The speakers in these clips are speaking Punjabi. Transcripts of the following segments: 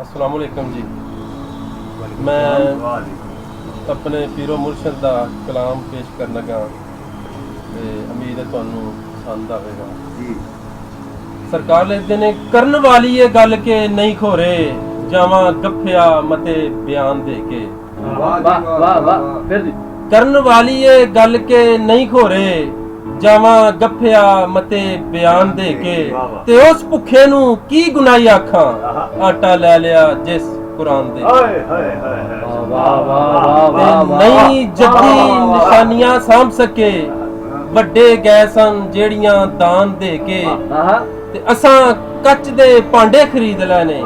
अस्सलाम वालेकुम जी। मैं अपने पीरो मुर्शद का कलाम पेश कर लगा ते उम्मीद है तुहानू पसंद आवेगा जी। सरकार लिखते ने करन वाली ये गल के नहीं खोरे जावा गफिया मते बयान दे के। वाह वाह वाह फिर करन वाली ये गल के नहीं खोरे जावा गफिया मते बयान दे के ते उस भुखे नू की गुनाही आखां आटा ले लिया जिस कुरान दे। नहीं जद्दी निशानियां साम सके वड्डे गए सन जेड़ियां दान दे के ते असां कच दे भांडे खरीद लेने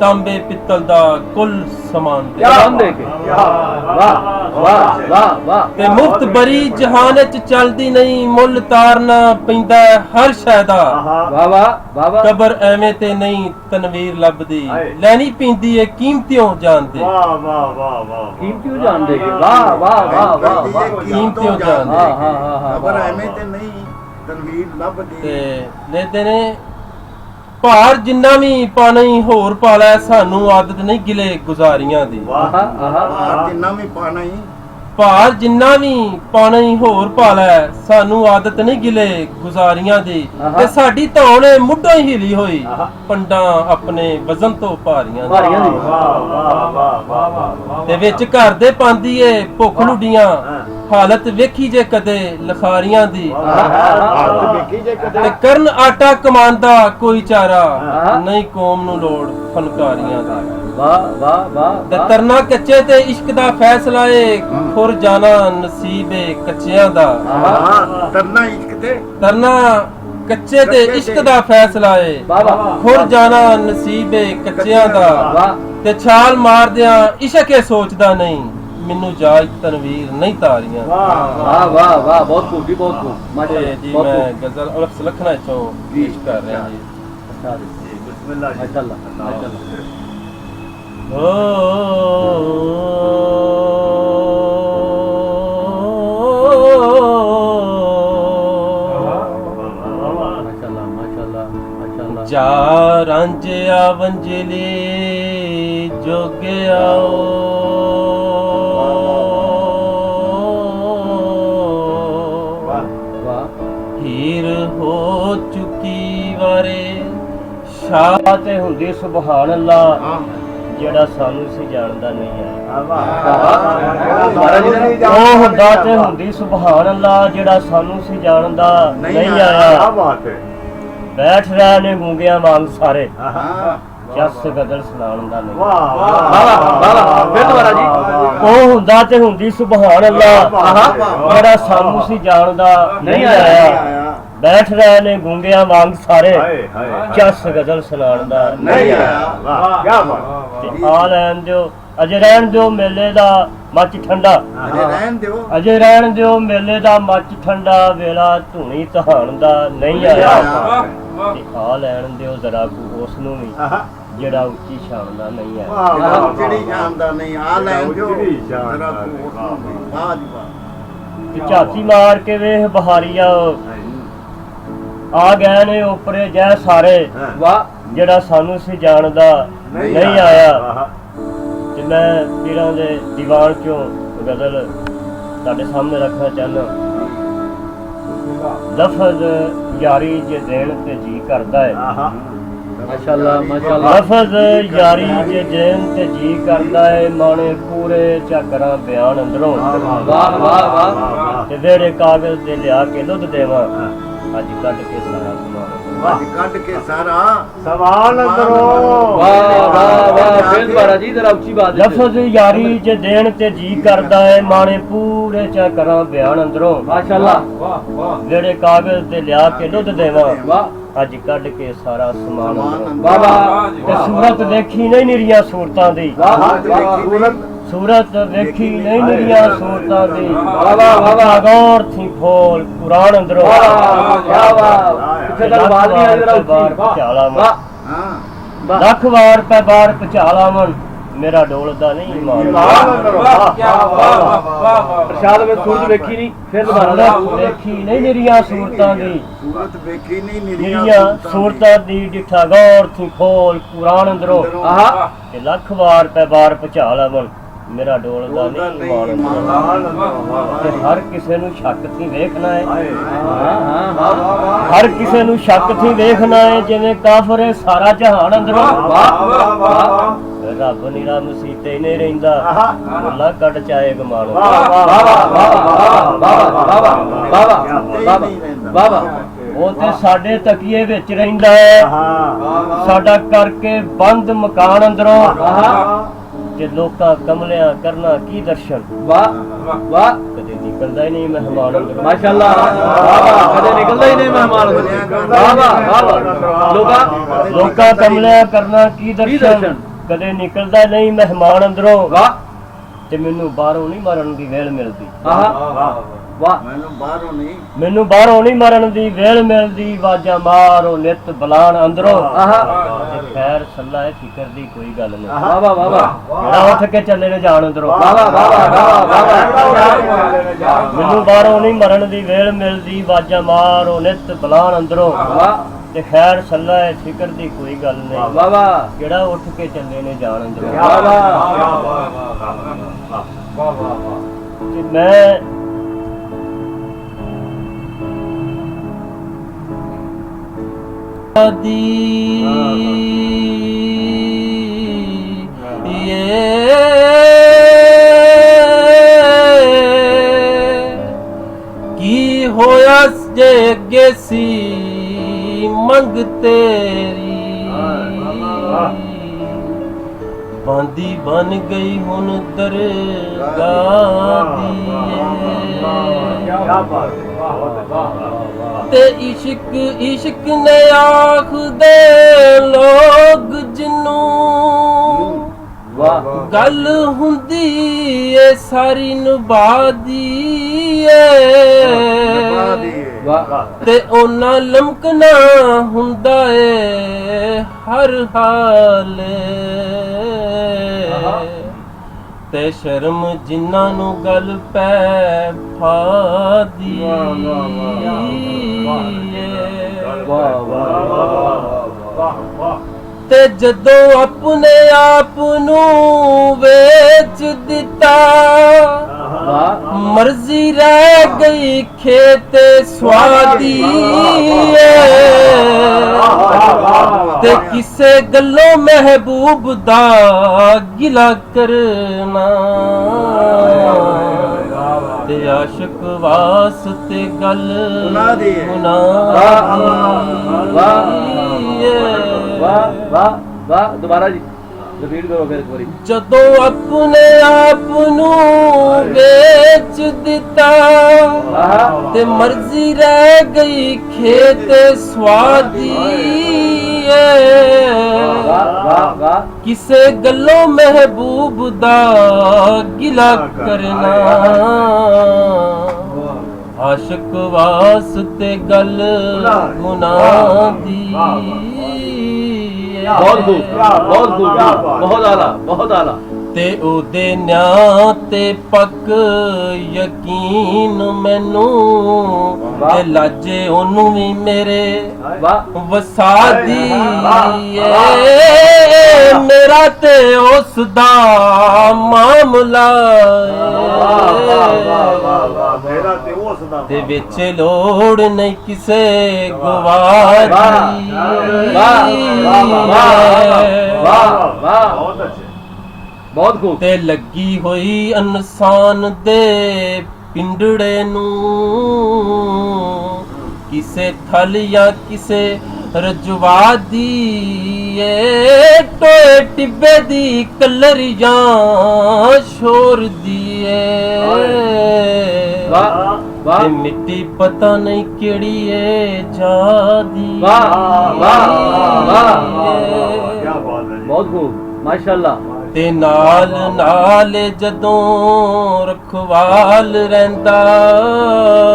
तांबे पित्तल दा कुल समान दे के। ते मुफ्त बरी जहान च चलदी नहीं मुल तारना पैंदा हर शै दा। कबर एवें ते नहीं तनवीर लभदी लैनी पैंदी है कीमतियों जान दे। कीमतियों जान दे के। वाह वाह वाह वाह कीमतियों जान दे कबर एवें ते नहीं तनवीर लभदी ते लेते ने भार जिन्ना भी पाना ही होर पाला सानू आदत नहीं गिले गुजारियां दी। जिन्ना भी पाना ही भार जिन्ना भी पाना ही होर पाला सानू आदत नहीं गिले गुजारियां दी ते साडी धौन मुड्ढों ही हिली होई पंडा अपने वजन तो भारियां दी। ते विच घर दे पांदी ए भुख लुडियां हालत वेखी जे कदे लखारियां दी। ते करन आटा कमांदा कोई चारा नहीं कौम नू लोड़ फनकारियां दी। वाह वाह वाह ते तरना कच्चे ते इश्क दा फैसला ए खुर जाना नसीब ए कच्चियां दा। तरना इश्क ते तरना कच्चे ते इश्क दा फैसला ए खुर जाना नसीब ए कच्चियां दा। ते छाल मारदियां इश्क ए सोचदा नहीं मैनू जायज तनवीर नहीं तारियां। वाह वाह वाह बहुत खूब जी बहुत खूब माशाल्लाह जी। मैं गजल अरफ लखना चों पेश कर रहा जी। बिस्मिल्लाह माशाल्लाह माशाल्लाह। जा रांझिया वंजली जोगे आओ हीर हो चुकी वारे शाह ते हुंदी सुभान अल्लाह जेड़ा सानू सी जानदा नहीं है। ओ हुंदा ते हुंदी सुभान अल्लाह जेड़ा सानू सी जानदा नहीं आया। बैठ रहे ने गूंगियां वांग सारे जस गदल सुनाण दा नहीं। फिर दोबारा जी। ओ हुंदा ते हुंदी सुभान अल्लाह जेड़ा सानू सी जानदा नहीं आया। बैठ रहे ने गूंगियां वांग सारे जस गदल सुनाण दा नहीं आया। आ लैन दिओ अजे रहन दिओ मेले दा मच ठंडा अजे रहन दिओ मेले दा मच ठंडा वेला धूनी तहान दा नहीं आया। आ लैन दिओ जरा उस नू भी जेड़ा उच्ची शान दा नहीं है। जेड़ी शान दा नहीं आ लैन दिओ जरा वाह जी वाह। झाती मार के वेख बहारिया आ गए ने उपरे जै सारे वाह जेड़ा सानू सी जानदा नहीं आया। ते मैं पीरां दे दीवान चों गजल तुहाडे सामने रखना चाहना। लफज यारी जे देण ते जी करदा है माशाल्लाह माशाल्लाह। लफज यारी जे देण ते जी करदा है माने पूरे चकरा बयान अंदरों। वाह वाह वाह। ते वेरे कागज ते लिया के लुध देवा अज कट के सारा समान आज कट के सारा सवाल अंदरों। वाह वाह वाह फिर दोबारा जी जरा ऊंची बात। लफज यारी जे देण ते जी करदा है माने पूरे चा करा बयान अंदरों। माशाल्लाह वेरे कागज ते लिया के लुध देवा वाह अज कट के सारा समान अंदरों। वाह वाह। ते सूरत देखी नहीं निरिया सूरतां दी सूरत सूरत देखी नहीं निरिया सूरतां दी वाह वाह वाह। गौर थी खोल कुरान अंदरों। वाह वाह। पीछे तक बात नहीं आ जरा ऊंची। पचाला मन वाह हां लख वार पे बार पचाला मन ਮੇਰਾ ਡੋਲਦਾ ਨਹੀਂ ਈਮਾਨ। ਪ੍ਰਸ਼ਾਦ ਵਿੱਚ ਸੂਰਤ ਵੇਖੀ ਨਹੀਂ ਫਿਰ ਦੁਬਾਰਾ ਵੇਖੀ ਨਹੀਂ ਨਿਰੀਆਂ ਸੂਰਤਾਂ ਦੀ, ਸੂਰਤ ਵੇਖੀ ਨਹੀਂ ਨਿਰੀਆਂ ਸੂਰਤਾਂ ਦੀ ਡਿਠਾ ਗੌਰ ਥੀ ਖੋਲ ਕੁਰਾਨ ਅੰਦਰੋਂ ਆਹਾ ਤੇ ਲੱਖ ਵਾਰ ਪੈ ਬਾਰ ਪਹੁੰਚਾ ਲਵਣ ਮੇਰਾ ਡੋਲਦਾ ਨਹੀਂ ਈਮਾਨ। ਤੇ ਹਰ ਕਿਸੇ ਨੂੰ ਸ਼ੱਕ ਥੀ ਵੇਖਣਾ ਹੈ, ਹਰ ਕਿਸੇ ਨੂੰ ਸ਼ੱਕ ਥੀ ਵੇਖਣਾ ਹੈ ਜਿਵੇਂ ਕਾਫਰ ਹੈ ਸਾਰਾ ਜਹਾਨ ਅੰਦਰੋਂ। ਰੱਬ ਨੀਰਾ ਮਸੀਤੇ ਹੀ ਨਹੀਂ ਰਹਿੰਦਾ, ਅੱਲਾ ਕੱਢ ਚਾਹੇ ਗਮਾਨ। ਉਹ ਤੇ ਸਾਡੇ ਤਕੀਏ ਵਿੱਚ ਰਹਿੰਦਾ ਹੈ, ਸਾਡਾ ਕਰਕੇ ਬੰਦ ਮਕਾਨ ਅੰਦਰੋਂ ਤੇ ਲੋਕਾਂ ਕਮਲਿਆਂ ਕਰਨਾ ਕੀ ਦਰਸ਼ਨ। ਵਾਹ ਵਾਹ ਕਦੇ ਨਿਕਲਦਾ ਹੀ ਨਹੀਂ ਮਹਿਮਾਨ ਅੰਦਰੋਂ। ਮਾਸ਼ਾਅੱਲਾ ਵਾਹ ਕਦੇ ਨਿਕਲਦਾ ਹੀ ਨਹੀਂ ਮਹਿਮਾਨ ਵਾਹ ਵਾਹ ਲੋਕਾਂ ਕਮਲਿਆਂ ਕਰਨਾ ਕੀ ਦਰਸ਼ਨ, ਕਦੇ ਨਿਕਲਦਾ ਨਹੀਂ ਮਹਿਮਾਨ ਅੰਦਰੋਂ। ਵਾਹ ਤੇ ਮੈਨੂੰ ਬਾਹਰੋਂ ਨਹੀਂ ਮਰਨ ਦੀ ਵੇਲ ਮਿਲਦੀ। ਆਹਾ ਵਾਹ ਮੈਨੂੰ ਬਾਹਰੋਂ ਨਹੀਂ ਮੈਨੂੰ ਬਾਹਰੋਂ ਨਹੀਂ ਮਰਨ ਦੀ ਵੇਲ ਮਿਲਦੀ, ਵਾਜਾਂ ਮਾਰੋ ਨਿਤ ਬਲਾਨ ਅੰਦਰੋਂ। ਆਹਾ ਤੇ ਖੈਰ ਸੱਲਾ ਹੈ ਫਿਕਰ ਦੀ ਕੋਈ ਗੱਲ ਨਹੀਂ, ਵਾਹ ਵਾਹ ਵਾਹ ਵਾਹ ਜਿਹੜਾ ਉੱਠ ਕੇ ਚੱਲੇ ਨੇ ਜਾਣ ਅੰਦਰੋਂ। ਵਾਹ ਵਾਹ ਵਾਹ ਵਾਹ ਮੈਨੂੰ ਬਾਹਰੋਂ ਨਹੀਂ ਮਰਨ ਦੀ ਵੇਲ ਮਿਲਦੀ, ਵਾਜਾਂ ਮਾਰੋ ਨਿਤ ਬਲਾਨ ਅੰਦਰੋਂ। ਵਾਹ ਤੇ ਖੈਰ ਸੱਲਾ ਹੈ ਫਿਕਰ ਦੀ ਕੋਈ ਗੱਲ ਨਹੀਂ, ਵਾਹ ਵਾਹ ਜਿਹੜਾ ਉੱਠ ਕੇ ਚੱਲੇ ਨੇ ਜਾਣ ਅੰਦਰੋਂ। ਵਾਹ ਵਾਹ ਤੇ ਮੈਂ ਕੀ ਹੋਇਆ ਜੇ ਅੱਗੇ ਸੀ ਮੰਗ ਤੇਰੀ, ਬਾਂਦੀ ਬਨ ਗਈ ਹੁਣ ਦਰਗਾਹ ਤੇ ਇਸ਼ਕ ਇਸ਼ਕ ਨੇ ਆਖਦੇ ਲੋਗ ਜਿਨੂੰ ਵਾਹ ਗੱਲ ਹੁੰਦੀ ਏ ਸਾਰੀ ਨਿਭਾਦੀ ਏ, ਵਾਹ ਤੇ ਉਹਨਾਂ ਲਮਕਣਾ ਹੁੰਦਾ ਏ ਹਰ ਹਾਲ ਤੇ ਸ਼ਰਮ ਜਿਨ੍ਹਾਂ ਨੂੰ ਗੱਲ ਪੈ ਫਾਦੀ ਤੇ ਜਦੋਂ ਆਪਣੇ ਆਪ ਨੂੰ ਵੇਚ ਦਿੱਤਾ, ਮਰਜ਼ੀ ਰਹਿ ਗਈ ਖੇਤੇ ਸਵਾਦੀ ਤੇ ਕਿਸੇ ਗੱਲੋਂ ਮਹਿਬੂਬ ਦਾ ਗਿਲਾ ਕਰਨਾ, ਤੇ ਆਸ਼ਿਕ ਵਾਸਤੇ ਗੱਲ ਗੁਨਾਹ ਦੀ ਵਾਹ ਵਾਹ ਵਾਹ ਦੁਬਾਰਾ ਜੀ ਰਿਪੀਟ ਕਰੋ ਫਿਰ ਇੱਕ ਵਾਰੀ। ਜਦੋਂ ਆਪਣੇ ਆਪ ਨੂੰ ਵੇਚ ਦਿੱਤਾ ਤੇ ਮਰਜ਼ੀ ਰਹਿ ਗਈ ਖੇਤ ਸਵਾਦੀ ਵਾਹ ਵਾਹ ਵਾਹ ਕਿਸੇ ਗੱਲੋਂ ਮਹਿਬੂਬ ਦਾ ਗਿਲਾ ਕਰਨਾ, ਆਸ਼ਿਕ ਵਾਸਤੇ ਗੱਲ ਗੁਨਾਹ ਦੀ। ਬਹੁਤ ਖੂਬ ਬਹੁਤ ਖੂਬ ਬਹੁਤ ਆਲਾ ਬਹੁਤ ਆਲਾ। ਤੇ ਉਹਦੇ ਨਿਆਂ ਤੇ ਪੱਕ ਯਕੀਨ ਮੈਨੂੰ, ਤੇ ਲਾਜੇ ਉਹਨੂੰ ਵੀ ਮੇਰੇ ਵਾਹ ਵਸਾਦੀ ਏ, ਮੇਰਾ ਤੇ ਉਸ ਦਾ ਮਾਮਲਾ ਮੇਰਾ ਤੇ ਉਸ ਦਾ ਤੇ ਵਿੱਚ ਲੋੜ ਨਹੀਂ ਕਿਸੇ ਗਵਾਹ ਦੀ। ਵਾਹ ਬਹੁਤ ਖੂਬ। ਤੇ ਲੱਗੀ ਹੋਈ ਇਨਸਾਨ ਦੇ ਪਿੰਡੜੇ ਨੂੰ, ਕਿਸੇ ਥਲ ਜਾਂ ਕਿਸੇ ਰਜਵਾ ਦੀ ਏ, ਟੋਏ ਟਿੱਬੇ ਦੀ ਕਲਰ ਜਾਂ ਸ਼ੋਰ ਦੀ ਏ, ਵਾਹ ਵਾਹ ਤੇ ਮਿੱਟੀ ਪਤਾ ਨਹੀਂ ਕਿਹੜੀ ਏ ਜਾਦੀ। ਵਾਹ ਵਾਹ ਵਾਹ ਕੀ ਬਾਤ ਹੈ ਜੀ। ਬਹੁਤ ਖੂਬ ਮਾਸ਼ਾਅੱਲਾ। ਤੇ ਨਾਲ ਨਾਲ ਜਦੋਂ ਰਖਵਾਲ ਰਹਿੰਦਾ,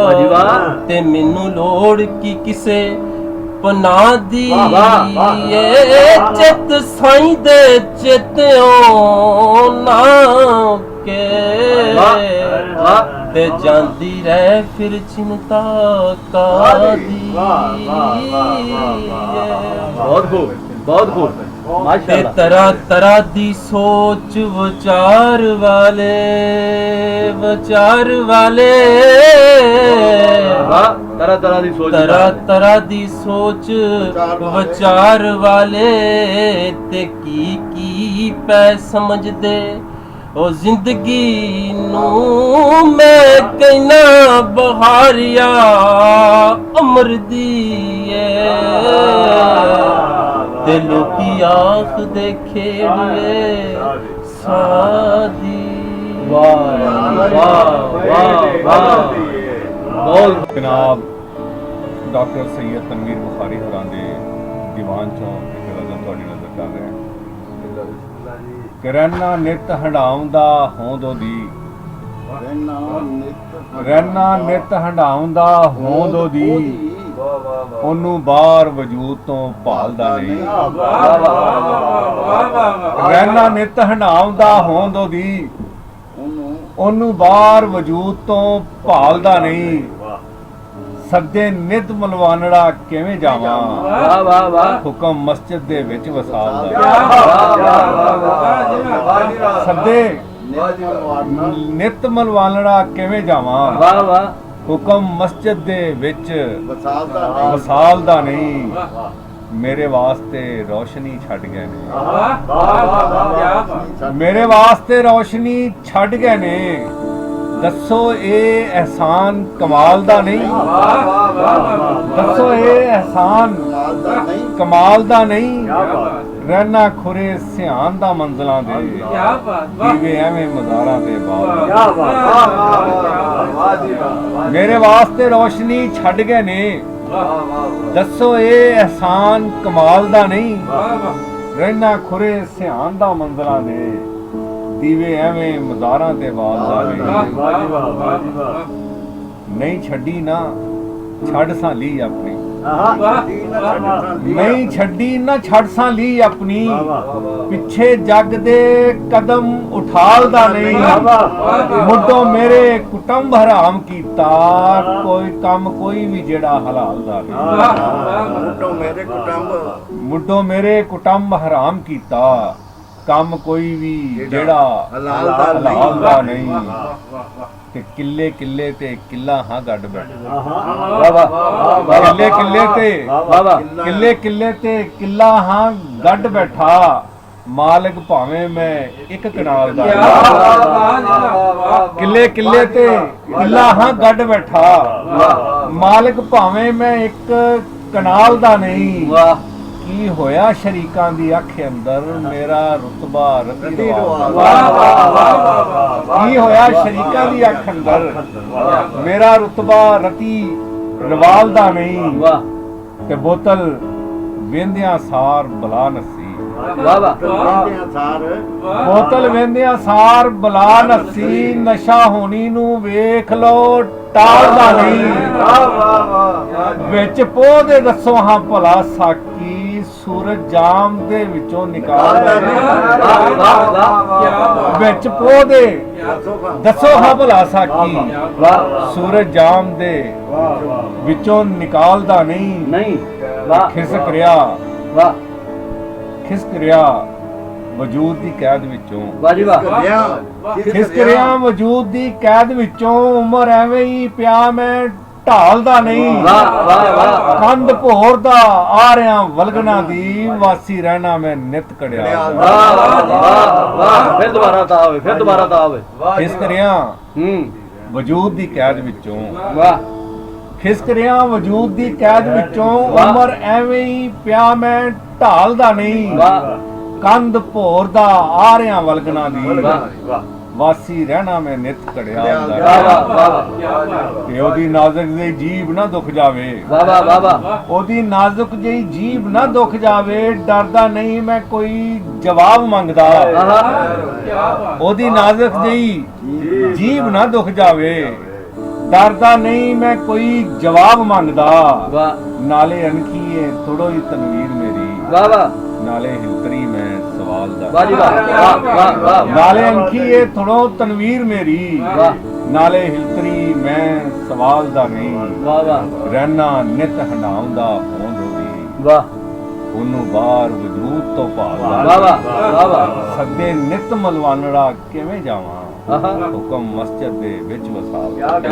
ਵਾਹ ਜੀ ਵਾਹ। ਤੇ ਮੈਨੂੰ ਲੋੜ ਕੀ ਕਿਸੇ ਸਪਨਾ ਦੀ ਏ ਚਿੱਤ ਸਾਈਂ ਦੇ ਚਿਤਿਓ ਨਾ ਕੇ ਤੇ ਜਾਂਦੀ ਰਹਿ ਫਿਰ ਚਿੰਤਾ ਕਾਦੀ ਬਹੁਤ ਖੂਬ ਬਹੁਤ ਖੂਬ ਤੇ ਮਾਸ਼ਾਅੱਲਾ ਤਰ੍ਹਾਂ ਤਰ੍ਹਾਂ ਦੀ ਸੋਚ ਵਿਚਾਰ ਵਾਲੇ ਵਾਹ ਤਰ੍ਹਾਂ ਤਰ੍ਹਾਂ ਦੀ ਸੋਚ ਤਰ੍ਹਾਂ ਤਰ੍ਹਾਂ ਦੀ ਸੋਚ ਵਿਚਾਰ ਵਾਲੇ ਤੇ ਕੀ ਪੈ ਸਮਝਦੇ ਉਹ ਜ਼ਿੰਦਗੀ ਨੂੰ ਮੈਂ ਕਹਿਣਾ ਬਹਾਰਿਆ ਅਮਰ ਦੀ ਏ ਤੇ ਲੋਕੀ ਆਖਦੇ ਖੇੜਵੇ ਸਾਦੀ ਵਾਹ ਵਾਹ ਵਾਹ ਵਾਹ ਬਹੁਤ ਜਨਾਬ ਡਾਕਟਰ ਸੈयद ਤਨਵੀਰ ਬੁਖਾਰੀ ਹੋਰਾਂ ਦੇ ਦੀਵਾਨ ਚੋਂ ਇੱਕ ਗਜ਼ਲ ਤੁਹਾਡੀ ਨਜ਼ਰ ਕਰ ਰਿਹਾ ਕਰਨਾ ਨਿਤ ਹੰਡਾਉਂਦਾ ਹੋਂਦੋ ਦੀ ਰਹਿਣਾ ਨਿਤ ਹੰਡਾਉਂਦਾ ਹੋਂਦੋ ਦੀ ਉਹਨੂੰ ਬਾਹਰ ਵਜੂਦ ਤੋਂ ਭਾਲਦਾ ਨਹੀਂ ਰਹਿਣਾ ਨਿਤ ਹੰਡਾਉਂਦਾ ਹੋਂਦੋ ਦੀ ਉਹਨੂੰ ਬਾਹਰ ਵਜੂਦ ਤੋਂ ਭਾਲਦਾ ਨਹੀਂ ਸੱਦੇ ਨਿਤ ਮਲਵਾਨੜਾ ਕਿਵੇਂ ਜਾਵਾਂ ਵਾਹ ਵਾਹ ਵਾਹ ਹੁਕਮ ਮਸਜਿਦ ਦੇ ਵਿੱਚ ਵਸਾਲਦਾ ਸੱਦੇ ਨਿਤ ਮਲਵਾਨੜਾ ਕਿਵੇਂ ਜਾਵਾਂ ਵਾਹ ਵਾਹ ਹੁਕਮ ਮਸਜਿਦ ਦੇ ਵਿੱਚ ਵਸਾਲਦਾ ਨਹੀਂ ਮੇਰੇ ਵਾਸਤੇ ਰੋਸ਼ਨੀ ਛੱਡ ਗਏ ਨੇ ਮੇਰੇ ਵਾਸਤੇ ਰੋਸ਼ਨੀ ਛੱਡ ਗਏ ਨੇ ਦੱਸੋ ਇਹ ਅਹਿਸਾਨ ਕਮਾਲ ਦਾ ਨਹੀਂ ਦੱਸੋ ਇਹ ਅਹਿਸਾਨ ਕਮਾਲ ਦਾ ਨਹੀਂ ਰਹਿਣਾ ਖੁਰੇ ਸਿਆਣ ਦਾ ਮੰਜ਼ਲਾਂ ਦੇ ਦੀਵੇ ਐਵੇਂ ਮਜ਼ਾਰਾਂ ਦੇ ਬਾਹਰ ਮੇਰੇ ਵਾਸਤੇ ਰੋਸ਼ਨੀ ਛੱਡ ਗਏ ਨੇ ਦੱਸੋ ਇਹ ਅਹਿਸਾਨ ਕਮਾਲ ਦਾ ਨਹੀਂ ਰਹਿਣਾ ਖੁਰੇ ਸਿਆਣ ਦਾ ਮੰਜ਼ਲਾਂ ਦੇ ਦੀਵੇ ਐਵੇਂ ਮਜ਼ਾਰਾਂ ਤੇ ਬਾਲਦਾ ਨਹੀਂ ਛੱਡੀ ਨਾ ਛੱਡ ਸਾਂ ਲਈ ਆਪਣੀ ਨਹੀਂ ਛੱਡੀ ਨਾ ਛੱਡ ਸਾਂ ਲਈ ਆਪਣੀ ਪਿੱਛੇ ਜੱਗ ਦੇ ਕਦਮ ਉਠਾਲਦਾ ਨਹੀਂ ਮੁੱਢੋਂ ਮੇਰੇ ਕੁਟੰਬ ਹਰਾਮ ਕੀਤਾ ਕੋਈ ਕੰਮ ਕੋਈ ਵੀ ਜਿਹੜਾ ਹਲਾਲ ਦਾ ਨਹੀਂ ਮੁੱਢੋਂ ਮੇਰੇ ਕੁਟੰਬ ਹਰਾਮ ਕੀਤਾ ਕੰਮ ਕੋਈ ਵੀ ਜਿਹੜਾ ਹਲਾਲ ਦਾ ਨਹੀਂ ਤੇ ਕਿੱਲੇ ਕਿੱਲੇ ਤੇ ਕਿੱਲਾ ਹਾਂ ਗੱਡ ਬੈਠਾ ਕਿੱਲੇ ਕਿੱਲੇ ਤੇ ਕਿੱਲੇ ਕਿੱਲੇ ਤੇ ਕਿੱਲਾ ਹਾਂ ਗੱਡ ਬੈਠਾ ਮਾਲਕ ਭਾਵੇਂ ਮੈਂ ਇੱਕ ਕਨਾਲ ਦਾ ਕਿੱਲੇ ਕਿੱਲੇ ਤੇ ਕਿੱਲਾ ਹਾਂ ਗੱਡ ਬੈਠਾ ਮਾਲਕ ਭਾਵੇਂ ਮੈਂ ਇੱਕ ਕਨਾਲ ਦਾ ਨਹੀਂ ਕੀ ਹੋਇਆ ਸ਼ਰੀਕਾਂ ਦੀ ਅੱਖ ਅੰਦਰ ਮੇਰਾ ਰੁਤਬਾ ਰਤੀ ਕੀ ਹੋਇਆ ਸ਼ਰੀਕਾਂ ਦੀ ਅੱਖ ਅੰਦਰ ਮੇਰਾ ਰੁਤਬਾ ਰਤੀ ਰਵਾਲ ਦਾ ਨਹੀਂ ਤੇ ਬੋਤਲ ਵੇਂਦਿਆਂ ਸਾਰ ਬਲਾ ਨਸੀ ਬੋਤਲ ਵੇਂਦਿਆਂ ਸਾਰ ਬਲਾ ਨਸੀ ਨਸ਼ਾ ਹੋਣੀ ਨੂੰ ਵੇਖ ਲੋ ਟਾਲਦਾ ਨਹੀਂ ਵਿੱਚ ਪੋਹ ਦੇ ਦੱਸੋ ਹਾਂ ਭਲਾ ਸਾਕੀ ਸੂਰਜ ਜਾਮ ਦੇ ਵਿੱਚੋਂ ਨਿਕਾਲਦਾ ਵਿੱਚ ਪੋਹ ਦੇ ਦੱਸੋ ਹਾਂ ਭਲਾ ਸਾਕੀ ਸੂਰਜ ਜਾਮ ਦੇ ਵਿੱਚੋਂ ਨਿਕਾਲਦਾ ਨਹੀਂ ਖਿਸਕ ਰਿਹਾ ਵਜੂਦ ਦੀ ਕੈਦ ਵਿੱਚੋਂ ਖਿਸਕ ਰਿਹਾ ਵਜੂਦ ਦੀ ਕੈਦ ਵਿੱਚੋਂ ਉਮਰ ਐਵੇਂ ਹੀ ਪਿਆ ਮੈਂ ਢਾਲਦਾ ਨਹੀਂ ਕੰਧ ਭੋਰ ਦਾ ਆ ਰਿਆਂ ਵਲਗਣਾ ਦੀ ਵਾਸੀ ਰਹਿਣਾ ਮੈਂ ਨਿਤ ਕੜਿਆ ਫਿਰ ਦੁਬਾਰਾ ਤਾਂ ਆਵੇ ਖਿਸਕ ਰਿਹਾ ਵਜੂਦ ਦੀ ਕੈਦ ਵਿੱਚੋਂ ਖਿਸਕ ਰਿਹਾ ਵਜੂਦ ਦੀ ਕੈਦ ਵਿੱਚੋਂ ਉਮਰ ਐਵੇਂ ਹੀ ਪਿਆ ਮੈਂ ਢਾਲਦਾ ਨਹੀਂ ਕੰਧ ਭੋਰ ਦਾ ਆ ਰਿਆਂ ਵਲਗਣਾ ਦੀ ਵਾਸੀ ਰਹਿਣਾ ਮੈਂ ਨਿਤ ਕੜਿਆ ਤੇ ਉਹਦੀ ਨਾਜ਼ੁਕ ਜਿਹੀ ਜੀਭ ਨਾ ਦੁਖ ਜਾਵੇ ਉਹਦੀ ਨਾਜ਼ੁਕ ਜਿਹੀ ਜੀਭ ਨਾ ਦੁਖ ਜਾਵੇ ਡਰਦਾ ਨਹੀਂ ਮੈਂ ਕੋਈ ਜਵਾਬ ਮੰਗਦਾ ਉਹਦੀ ਨਾਜ਼ੁਕ ਜਿਹੀ ਜੀਭ ਨਾ ਦੁਖ ਜਾਵੇ ਡਰਦਾ ਨਹੀਂ ਮੈਂ ਕੋਈ ਜਵਾਬ ਮੰਗਦਾ ਵਾਹ ਨਾਲੇ ਅਣਖੀਏ ਥੋੜੋ ਹੀ ਤਨਵੀਰ ਮੇਰੀ ਵਾਹ ਵਾਹ ਨਾਲੇ ਹਿਲਤਰੀ ਮੈਂ ਸਵਾਲ ਦਾ ਵਾਹ ਜੀ ਵਾਹ ਵਾਹ ਵਾਹ ਵਾਹ ਨਾਲੇ ਅਣਖੀਏ ਥੋੜੋ ਤਨਵੀਰ ਮੇਰੀ ਵਾਹ ਨਾਲੇ ਹਿਲਤਰੀ ਮੈਂ ਸਵਾਲ ਦਾ ਨਹੀਂ ਵਾਹ ਵਾਹ ਰਹਿਣਾ ਨਿਤ ਹੰਡਾਉਂਦਾ ਹੋਂਦ ਹੋਈ ਵਾਹ ਉਹਨੂੰ ਬਾਹਰ ਵਜੂਦ ਤੋਂ ਭਾਲਦਾ ਵਾਹ ਵਾਹ ਵਾਹ ਵਾਹ ਸੱਦੇ ਨਿਤ ਮਲਵਾਨੜਾ ਕਿਵੇਂ ਜਾਵਾਂ ਆਹਾ ਹੁਕਮ ਮਸਜਿਦ ਦੇ ਵਿੱਚ ਵਸਾ